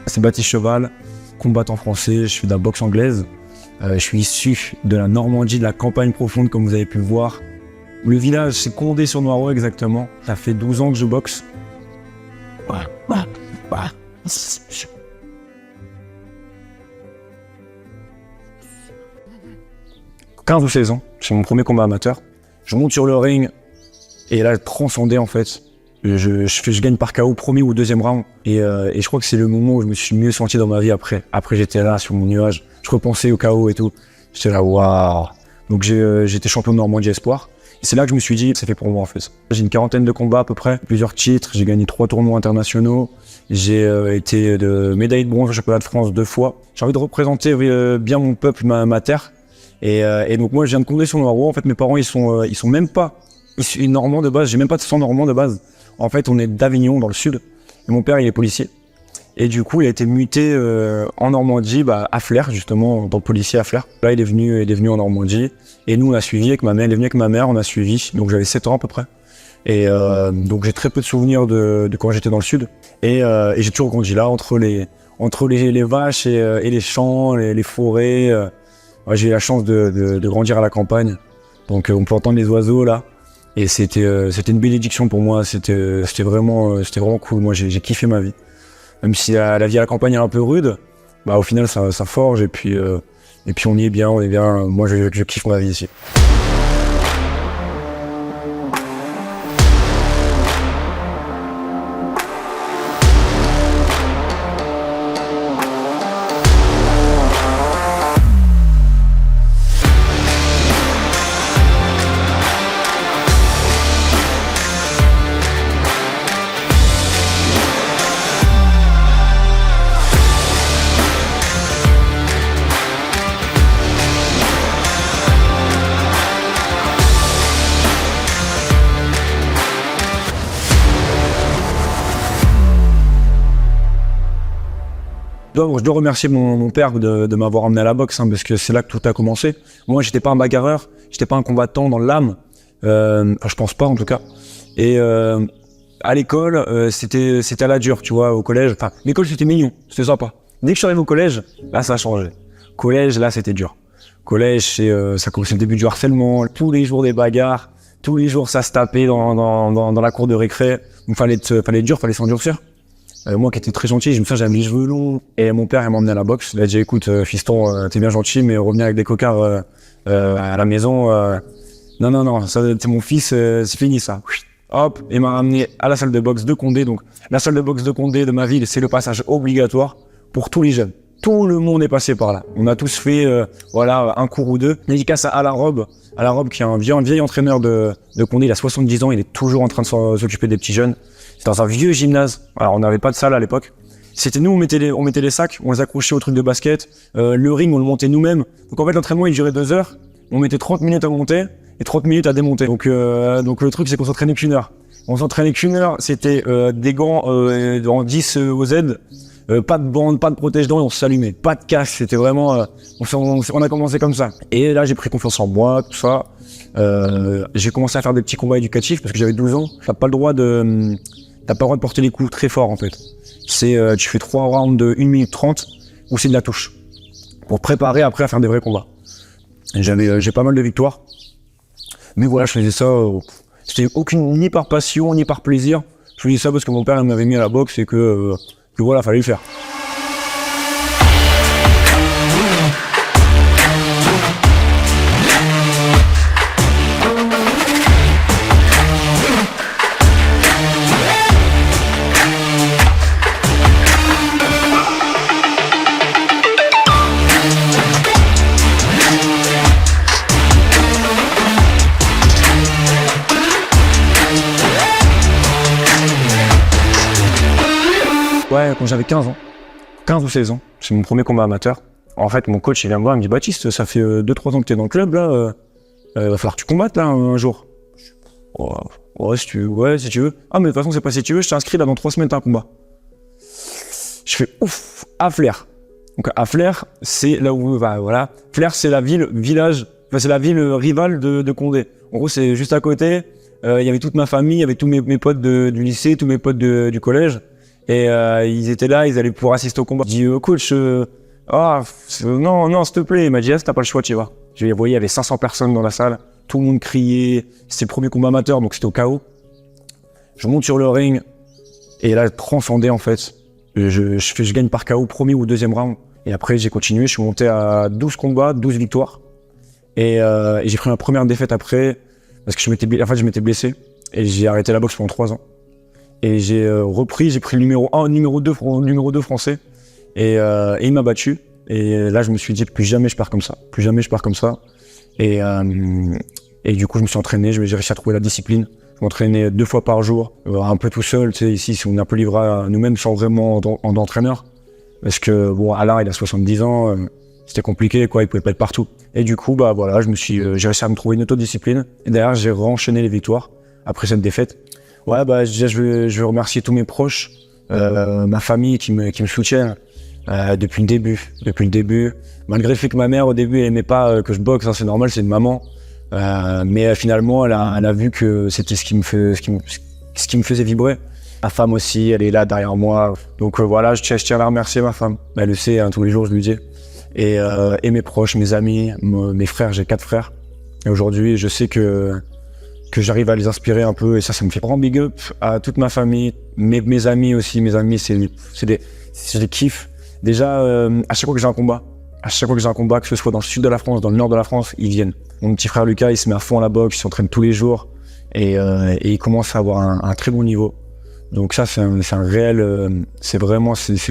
C'est Baptiste Cheval, combattant français, je fais de la boxe anglaise. Je suis issu de la Normandie, de la campagne profonde comme vous avez pu le voir. Le village, c'est Condé-sur-Noireau exactement. Ça fait 12 ans que je boxe. 15 ou 16 ans, c'est mon premier combat amateur. Je monte sur le ring et là, transcendé en fait. Je gagne par KO premier ou deuxième round et je crois que c'est le moment où je me suis mieux senti dans ma vie après. Après j'étais là sur mon nuage, je repensais au KO et tout. J'étais là waouh. Donc j'étais champion de Normandie Espoir. Et c'est là que je me suis dit c'est fait pour moi en fait. J'ai une quarantaine de combats à peu près, plusieurs titres, j'ai gagné 3 tournois internationaux. J'ai été de médaille de bronze au championnat de France 2 fois. J'ai envie de représenter bien mon peuple, ma terre. Et donc moi je viens de Condé-sur-Noireau. En fait mes parents ils sont même pas normands de base, j'ai même pas de sang normand de base. En fait, on est d'Avignon, dans le sud, et mon père, il est policier. Et du coup, il a été muté en Normandie, à Flers, justement, en tant que policier à Flers. Là, il est venu en Normandie, et nous, on a suivi avec ma mère, il est venu avec ma mère, on a suivi, donc j'avais 7 ans à peu près. Et donc, j'ai très peu de souvenirs de quand j'étais dans le sud. Et j'ai toujours grandi là, entre les vaches et les champs, les forêts. J'ai eu la chance de grandir à la campagne, donc on peut entendre les oiseaux, là. Et c'était une bénédiction pour moi, c'était vraiment cool. Moi j'ai kiffé ma vie. Même si la vie à la campagne est un peu rude, au final ça forge et puis on y est bien, Moi je kiffe ma vie ici. Je dois remercier mon père de m'avoir emmené à la boxe, parce que c'est là que tout a commencé. Moi, j'étais pas un bagarreur, j'étais pas un combattant dans l'âme, je pense pas en tout cas. Et à l'école, c'était à la dure, tu vois, au collège. Enfin, l'école c'était mignon, c'était sympa. Dès que je suis arrivé au collège, là ça a changé. Collège, là c'était dur. Collège, ça commençait le début du harcèlement, tous les jours des bagarres, tous les jours ça se tapait dans la cour de récré. Donc fallait s'endurcir. Moi qui étais très gentil, je me souviens, j'avais les cheveux longs et mon père il m'a emmené à la boxe. Il a dit écoute fiston, t'es bien gentil mais revenir avec des cocards à la maison, non, ça c'est mon fils, c'est fini ça. Hop, il m'a ramené à la salle de boxe de Condé. Donc la salle de boxe de Condé de ma ville, c'est le passage obligatoire pour tous les jeunes. Tout le monde est passé par là. On a tous fait un cours ou deux. Dédicace à la Robe qui est un vieil entraîneur de Condé, il a 70 ans, il est toujours en train de s'occuper des petits jeunes. C'est dans un vieux gymnase. Alors on n'avait pas de salle à l'époque. C'était nous, on mettait les sacs, on les accrochait au truc de basket. Le ring, on le montait nous-mêmes. Donc en fait l'entraînement il durait 2 heures. On mettait 30 minutes à monter et 30 minutes à démonter. Donc le truc c'est qu'on s'entraînait qu'une heure. On s'entraînait qu'une heure. C'était des gants en 10 OZ. Pas de bande, pas de protège-dents et on s'allumait. Pas de casque, c'était vraiment... on a commencé comme ça. Et là, j'ai pris confiance en moi, tout ça. J'ai commencé à faire des petits combats éducatifs parce que j'avais 12 ans. T'as pas le droit de porter les coups très forts en fait. Tu fais 3 rounds de 1 minute 30 ou c'est de la touche. Pour préparer après à faire des vrais combats. J'ai pas mal de victoires. Mais voilà, je faisais ça... C'était ni par passion, ni par plaisir. Je faisais ça parce que mon père m'avait mis à la boxe et que voilà, fallait le faire. Ouais, quand j'avais 15 ans, 15 ou 16 ans, c'est mon premier combat amateur. En fait, mon coach, il vient me voir, il me dit « Baptiste, ça fait 2-3 ans que t'es dans le club, là, va falloir que tu combattes, là, un jour. » Ouais, si tu veux. Ah, mais de toute façon, c'est pas si tu veux, je t'ai inscrit, là, dans 3 semaines, t'as un combat. Je fais ouf, à Flers. Donc, à Flers, c'est là où, voilà. Flers, c'est la ville rivale de Condé. En gros, c'est juste à côté. Il y avait toute ma famille, il y avait tous mes potes du lycée, tous mes potes du collège. Et ils étaient là, ils allaient pouvoir assister au combat. Je dis coach, non, s'il te plaît. Il m'a dit t'as pas le choix, tu vas. Je les voyais, il y avait 500 personnes dans la salle, tout le monde criait. C'était le premier combat amateur, donc c'était au KO. Je monte sur le ring et là, transcendé en fait. Je gagne par KO premier ou deuxième round. Et après, j'ai continué, je suis monté à 12 combats, 12 victoires. Et j'ai pris ma première défaite après, parce que je m'étais blessé. Et j'ai arrêté la boxe pendant 3 ans. Et j'ai repris, j'ai pris le numéro 1, numéro 2 français. Et il m'a battu. Et là, je me suis dit, plus jamais je pars comme ça. Plus jamais je pars comme ça. Et du coup, je me suis entraîné, j'ai réussi à trouver la discipline. Je m'entraînais 2 fois par jour, un peu tout seul. Tu sais, ici, on est un peu livré à nous-mêmes sans vraiment d'entraîneur. Parce que, bon, Alain, il a 70 ans, c'était compliqué, quoi, il pouvait pas être partout. Et du coup, bah voilà, j'ai réussi à me trouver une autodiscipline. Et derrière, j'ai enchaîné les victoires après cette défaite. Ouais, bah déjà, je veux remercier tous mes proches, ma famille qui me soutient depuis le début. Malgré le fait que ma mère, au début, elle aimait pas que je boxe, hein, c'est normal, c'est une maman. Mais finalement, elle a vu que c'était ce qui me faisait vibrer. Ma femme aussi, elle est là derrière moi. Donc voilà, je tiens à la remercier, ma femme. Elle le sait, hein, tous les jours, je lui dis. Et mes proches, mes amis, mes frères, j'ai 4 frères. Et aujourd'hui, je sais que j'arrive à les inspirer un peu. Et ça me fait grand big up à toute ma famille, mes amis aussi. Mes amis, c'est des kiffs. Déjà, à chaque fois que j'ai un combat, que ce soit dans le sud de la France, dans le nord de la France, ils viennent. Mon petit frère Lucas, il se met à fond à la boxe, il s'entraîne tous les jours. Et il commence à avoir un très bon niveau. Donc ça, c'est un réel, c'est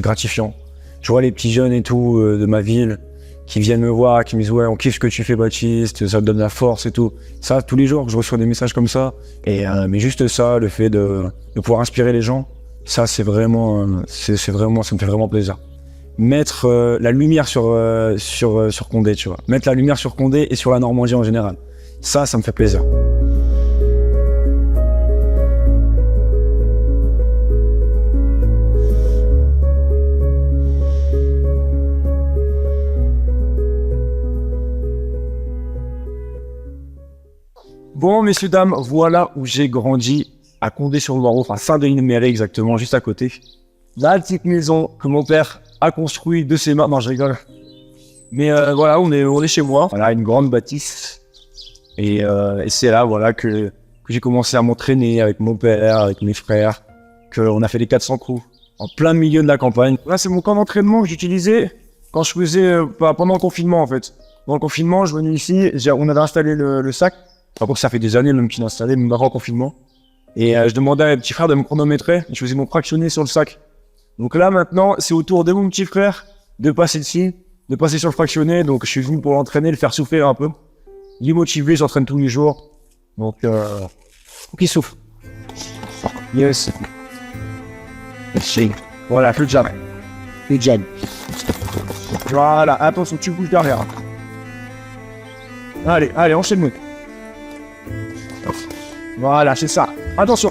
gratifiant. Je vois les petits jeunes et tout de ma ville qui viennent me voir, qui me disent ouais, on kiffe ce que tu fais, Baptiste, ça te donne la force et tout. Ça, tous les jours, je reçois des messages comme ça. Mais juste ça, le fait de pouvoir inspirer les gens, ça, ça me fait vraiment plaisir. Mettre la lumière sur Condé, tu vois. Mettre la lumière sur Condé et sur la Normandie en général. Ça me fait plaisir. Bon, messieurs, dames, voilà où j'ai grandi, à Condé-sur-Noireau, enfin Saint-Denis-de-Méré exactement, juste à côté. La petite maison que mon père a construit de ses mains. Non, je rigole. Mais voilà, on est chez moi. Voilà, une grande bâtisse. Et c'est là, voilà, que j'ai commencé à m'entraîner avec mon père, avec mes frères, qu'on a fait les 400 coups, en plein milieu de la campagne. Là, c'est mon camp d'entraînement que j'utilisais quand je faisais, pendant le confinement, en fait. Pendant le confinement, je venais ici, on avait installé le sac. Par contre, ça fait des années même qu'il a installé, même avant le confinement. Et je demandais à mes petits frères de me chronométrer, et je faisais mon fractionné sur le sac. Donc là, maintenant, c'est au tour de mon petit frère de passer dessus, de passer sur le fractionné. Donc je suis venu pour l'entraîner, le faire souffrir un peu. Il est motivé, j'entraîne tous les jours. Donc, faut qu'il souffle. Yes. Voilà, plus de jab. Plus de jab. Voilà, attention, tu bouges derrière. Allez, enchaîne-moi. Voilà, c'est ça. Attention.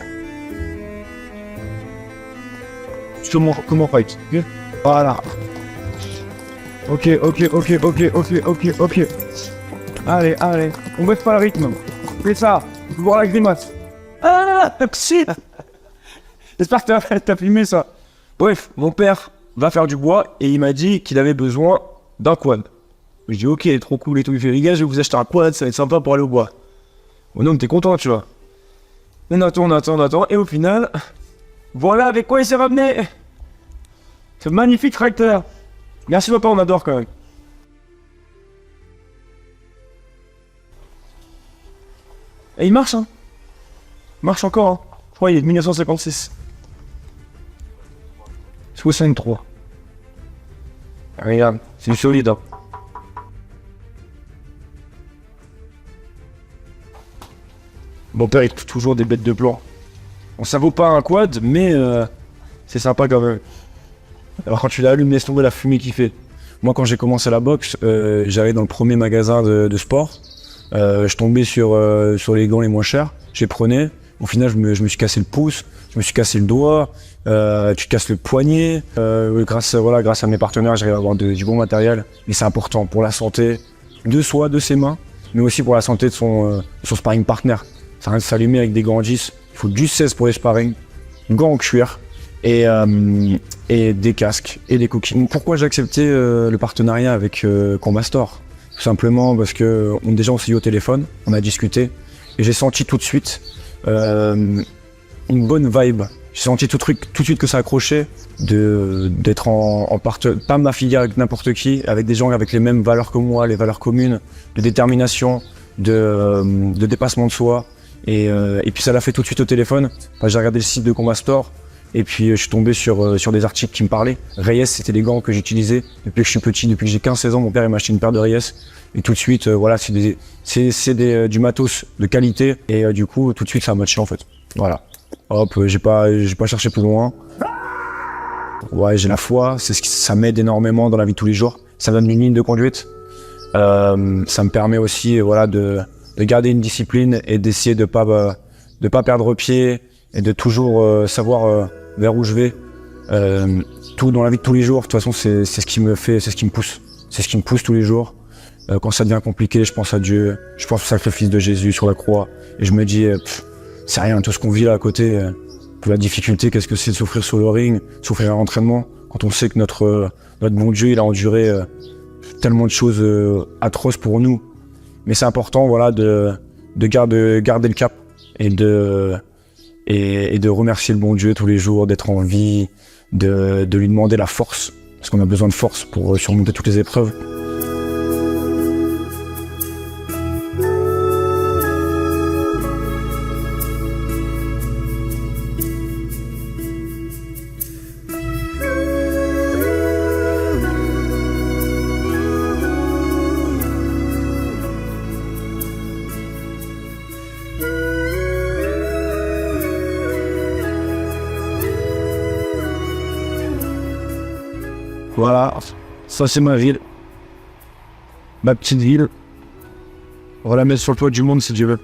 Comment fight, ok. Voilà. Ok. Allez. On baisse pas le rythme. Fais ça. Faut voir la grimace. Ah, shit. J'espère que t'as filmé ça. Bref, mon père va faire du bois et il m'a dit qu'il avait besoin d'un quad. Je dis ok, trop cool et tout. Il fait les gars, je vais vous acheter un quad, ça va être sympa pour aller au bois. Mon homme, t'es content, tu vois. On attend. Et au final, voilà avec quoi il s'est ramené. Ce magnifique tracteur. Merci papa, on adore quand même. Et il marche, hein. Il marche encore, hein. Je crois qu'il est de 1956. 63. Regarde, c'est du solide, hein. Mon père il trouve toujours des bêtes de plan. Bon, ça vaut pas un quad, mais c'est sympa quand même. Alors quand tu l'allumes, laisse tomber la fumée qu'il fait. Moi quand j'ai commencé la boxe, j'allais dans le premier magasin de sport. Je tombais sur les gants les moins chers, je les prenais. Au final je me suis cassé le pouce, je me suis cassé le doigt, tu te casses le poignet. Grâce à mes partenaires, j'arrive à avoir du bon matériel. Mais c'est important pour la santé de soi, de ses mains, mais aussi pour la santé de son sparring partner. Ça reste s'allumer avec des gants en 10. Il faut du 16 pour les sparring, gants en cuir et des casques et des cookies. Pourquoi j'ai accepté le partenariat avec Combat Store? Tout simplement parce que déjà on s'est eu au téléphone, on a discuté et j'ai senti tout de suite une bonne vibe. J'ai senti tout de suite que ça accrochait, d'être pas m'affilier avec n'importe qui, avec des gens avec les mêmes valeurs que moi, les valeurs communes, de détermination, de dépassement de soi. Et puis ça l'a fait tout de suite au téléphone. Enfin, j'ai regardé le site de Combat Store et puis je suis tombé sur des articles qui me parlaient. Reyes, c'était les gants que j'utilisais depuis que je suis petit, depuis que j'ai 15-16 ans. Mon père il m'a acheté une paire de Reyes et tout de suite, voilà, c'est du matos de qualité et du coup tout de suite ça a matché en fait. Voilà. Hop, j'ai pas cherché plus loin. Ouais, j'ai la foi, ça m'aide énormément dans la vie de tous les jours. Ça me donne une ligne de conduite. Ça me permet aussi, voilà, de garder une discipline et d'essayer de pas perdre pied et de toujours savoir vers où je vais. Tout dans la vie de tous les jours. De toute façon, c'est ce qui me fait, c'est ce qui me pousse. C'est ce qui me pousse tous les jours. Quand ça devient compliqué, je pense à Dieu. Je pense au sacrifice de Jésus sur la croix et je me dis. C'est rien, tout ce qu'on vit là à côté, la difficulté, qu'est-ce que c'est de souffrir sur le ring, souffrir à l'entraînement, quand on sait que notre bon Dieu, il a enduré tellement de choses atroces pour nous. Mais c'est important, voilà, de garder le cap et de remercier le bon Dieu tous les jours, d'être en vie, de lui demander la force, parce qu'on a besoin de force pour surmonter toutes les épreuves. Voilà, ça c'est ma ville, ma petite ville. On va la mettre sur le toit du monde si Dieu veut.